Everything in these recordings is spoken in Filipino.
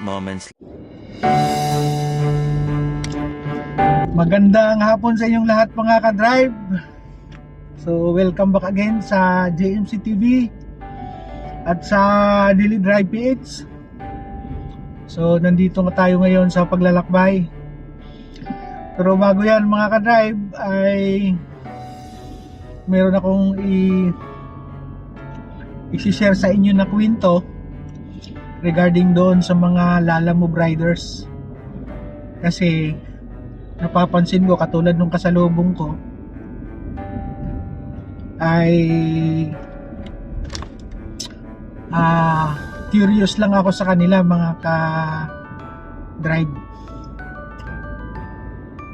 moments. Magandang hapon sa inyong lahat mga ka-drive. So welcome back again sa JMC TV at sa Daily Drive PH. So nandito nga tayo ngayon sa paglalakbay. Pero bago yan mga ka-drive ay meron akong i-share sa inyo na kwento regarding doon sa mga Lalamove riders. Kasi napapansin ko katulad nung kasalubong ko ay curious lang ako sa kanila mga ka-drive.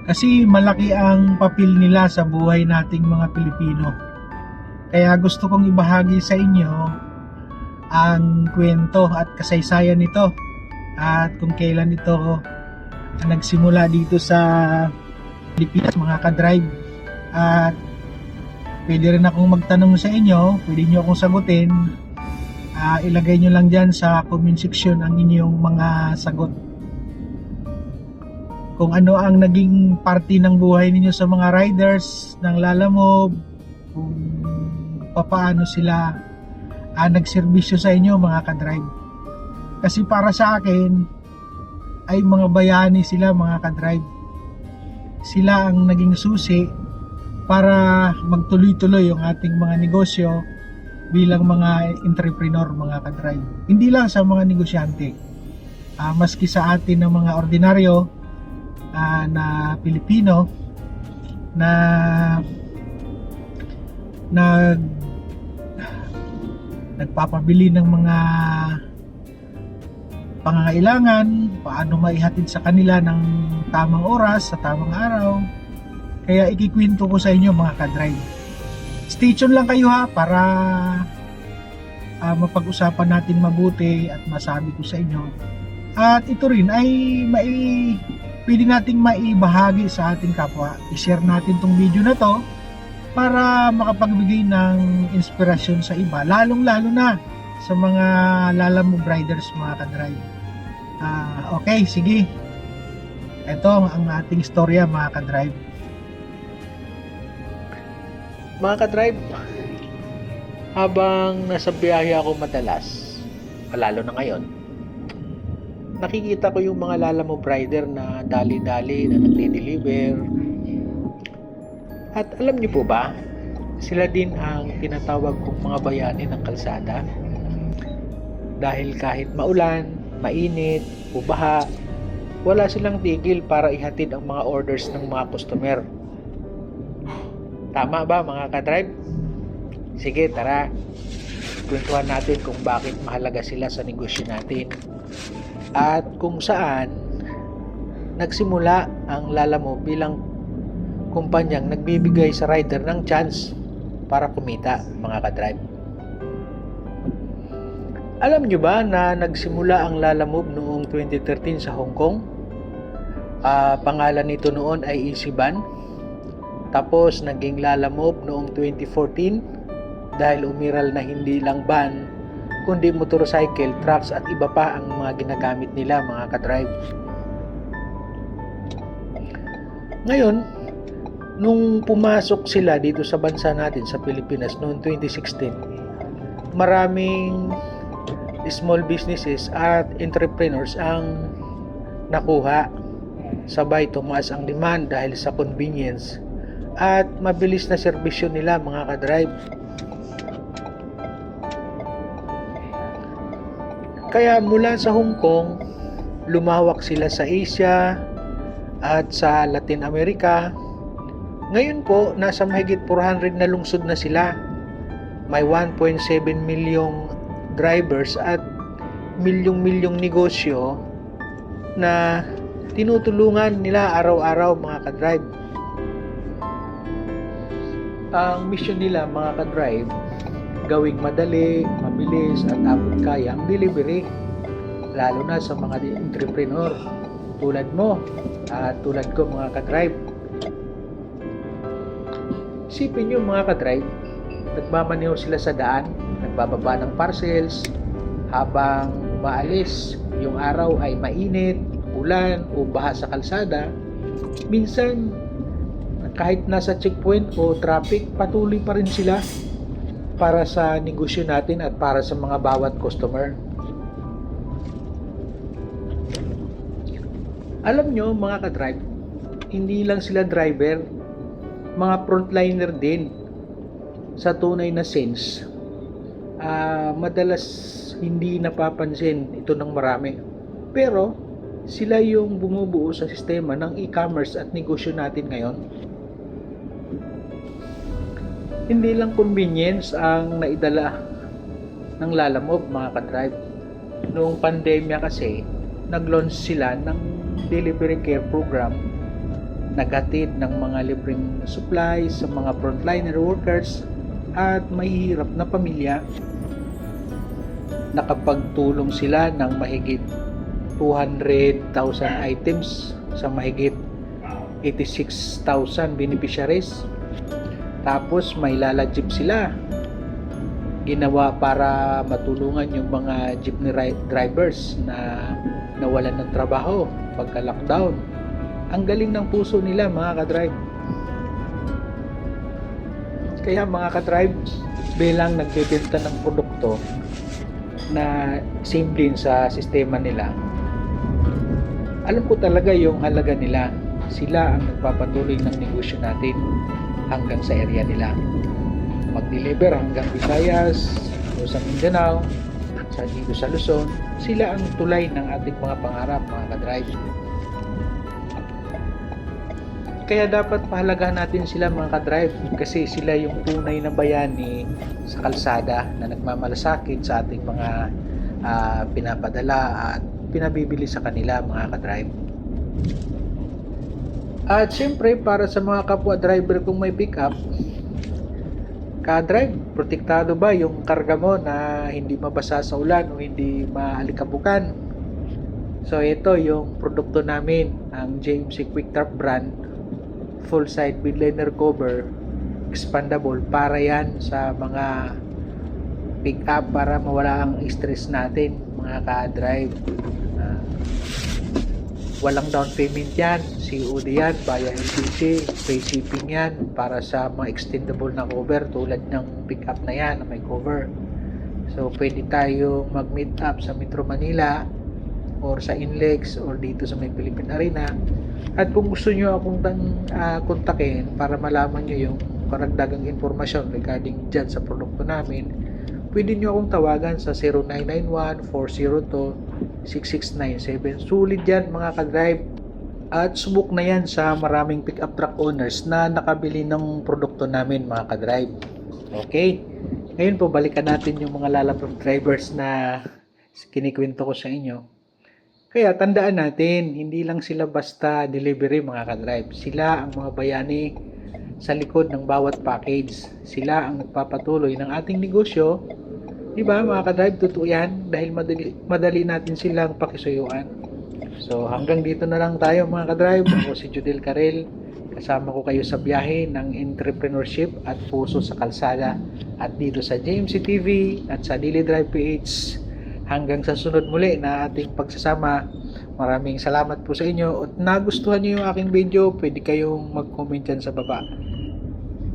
Kasi malaki ang papel nila sa buhay nating mga Pilipino. Kaya gusto kong ibahagi sa inyo ang kwento at kasaysayan nito at kung kailan ito nagsimula dito sa Pilipinas mga ka-drive. At pwede rin akong magtanong sa inyo, pwede nyo akong sagutin. Ilagay nyo lang dyan sa comment section ang inyong mga sagot. Kung ano ang naging parte ng buhay ninyo sa mga riders ng Lalamove, kung paano sila nagserbisyo sa inyo mga ka-drive. Kasi para sa akin ay mga bayani sila mga ka-drive. Sila ang naging susi para magtuloy-tuloy yung ating mga negosyo bilang mga entrepreneur mga ka-drive. Hindi lang sa mga negosyante, maski sa atin ng mga ordinaryo na Pilipino na nagpapabili ng mga pangangailangan, paano maihatid sa kanila ng tamang oras sa tamang araw. Kaya ikikwento ko sa inyo mga ka-drive. Stay tuned lang kayo ha para mapag-usapan natin mabuti at masabi ko sa inyo. At ito rin ay pwede nating maibahagi sa ating kapwa. I-share natin tong video na to para makapagbigay ng inspirasyon sa iba, lalong-lalo na sa mga Lalamove riders mga ka-drive. Okay, sige. Ito ang ating istorya mga ka-drive. Mga ka-drive, habang nasa biyahe ako madalas, lalo na ngayon, nakikita ko yung mga Lalamove rider na dali-dali na nagde-deliver. At alam niyo po ba, sila din ang tinatawag kong mga bayani ng kalsada. Dahil kahit maulan, mainit, o baha, wala silang tigil para ihatid ang mga orders ng mga customer. Tama ba mga ka-drive? Sige, tara. Kwentuhan natin kung bakit mahalaga sila sa negosyo natin. At kung saan nagsimula ang Lalamove bilang kumpanyang nagbibigay sa rider ng chance para kumita mga ka-drive. Alam nyo ba na nagsimula ang Lalamove noong 2013 sa Hong Kong? Pangalan nito noon ay Easyban. Tapos naging Lalamove noong 2014 dahil umiral na hindi lang van kundi motorcycle, trucks at iba pa ang mga ginagamit nila mga ka-drive. Ngayon, nung pumasok sila dito sa bansa natin sa Pilipinas noong 2016, maraming small businesses at entrepreneurs ang nakuha. Sabay tumaas ang demand dahil sa convenience at mabilis na serbisyo nila mga ka-drive. Kaya mula sa Hong Kong, lumawak sila sa Asia at sa Latin America. Ngayon po, nasa mahigit 400 na lungsod na sila. May 1.7 milyong drivers at milyong-milyong negosyo na tinutulungan nila araw-araw mga ka-drive. Ang mission nila mga ka-drive, gawing madali, mabilis at abot kaya ang delivery, lalo na sa mga entrepreneur tulad mo at tulad ko mga ka-drive. Isipin nyo mga ka-drive, nagmamaneho sila sa daan, nagbababa ng parcels habang umaalis, yung araw ay mainit, ulan o baha sa kalsada, minsan kahit nasa checkpoint o traffic, patuloy pa rin sila para sa negosyo natin at para sa mga bawat customer. Alam nyo mga ka-drive, hindi lang sila driver, mga frontliner din sa tunay na sense. Madalas hindi napapansin ito ng marami. Pero sila yung bumubuo sa sistema ng e-commerce at negosyo natin ngayon. Hindi lang convenience ang naidala ng Lalamove mga ka-drive. Noong pandemya kasi, nag-launch sila ng delivery care program, naghatid ng mga libreng supplies sa mga frontliner workers at mahihirap na pamilya. Nakapagtulong sila ng mahigit 200,000 items sa mahigit 86,000 beneficiaries. Tapos may Lala Jeep sila, ginawa para matulungan yung mga jeepney drivers na nawalan ng trabaho pagka lockdown. Ang galing ng puso nila mga ka-drive. Kaya mga ka-drive, bilang nagbebenta ng produkto na same din sa sistema nila, alam ko talaga yung halaga nila. Sila ang nagpapatuloy ng negosyo natin hanggang sa area nila. Mag-deliver hanggang Visayas, o sa Mindanao, dito sa Luzon. Sila ang tulay ng ating mga pangarap mga ka-drive. Kaya dapat pahalagahan natin sila mga ka-drive kasi sila yung tunay na bayani sa kalsada na nagmamalasakit sa ating mga pinapadala at pinabibili sa kanila mga ka-drive. At syempre para sa mga kapwa driver kung may pick up, ka-drive, protektado ba yung karga mo na hindi mabasa sa ulan o hindi maalikabukan? So ito yung produkto namin, ang JMC Quick Tarp brand, full side with liner cover, expandable, para yan sa mga pick up para mawala ang stress natin mga ka-drive. Walang down payment yan, COD yan, via LPG, free shipping yan para sa mga extendable na cover tulad ng pick up na yan na may cover. So pwede tayo mag-meet up sa Metro Manila or sa Inlex or dito sa may Philippine Arena. At kung gusto nyo akong kontakin para malaman nyo yung karagdagang informasyon regarding dyan sa produkto namin, pwede nyo akong tawagan sa 0991-402-6697. Sulit yan mga ka-drive. At subok na yan sa maraming pick-up truck owners na nakabili ng produkto namin mga ka-drive. Okay? Ngayon po, balikan natin yung mga Lalamove drivers na kinikwento ko sa inyo. Kaya tandaan natin, hindi lang sila basta delivery mga ka-drive. Sila ang mga bayani sa likod ng bawat package. Sila ang nagpapatuloy ng ating negosyo. Diba mga ka-drive, totoo yan dahil madali natin silang pakisuyuan. So hanggang dito na lang tayo mga ka-drive. Ako si Judel Karel. Kasama ko kayo sa biyahe ng entrepreneurship at puso sa kalsada. At dito sa JMC TV at sa Daily Drive PH. Hanggang sa sunod muli na ating pagsasama. Maraming salamat po sa inyo. At nagustuhan nyo yung aking video, pwede kayong mag-comment dyan sa baba.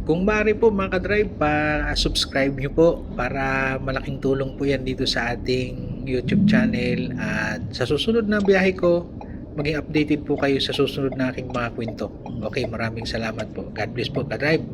Kung maaari po mga ka-drive, pa-subscribe nyo po para malaking tulong po yan dito sa ating YouTube channel. At sa susunod na biyahe ko, maging updated po kayo sa susunod na aking mga kwento. Okay, maraming salamat po. God bless po ka-drive.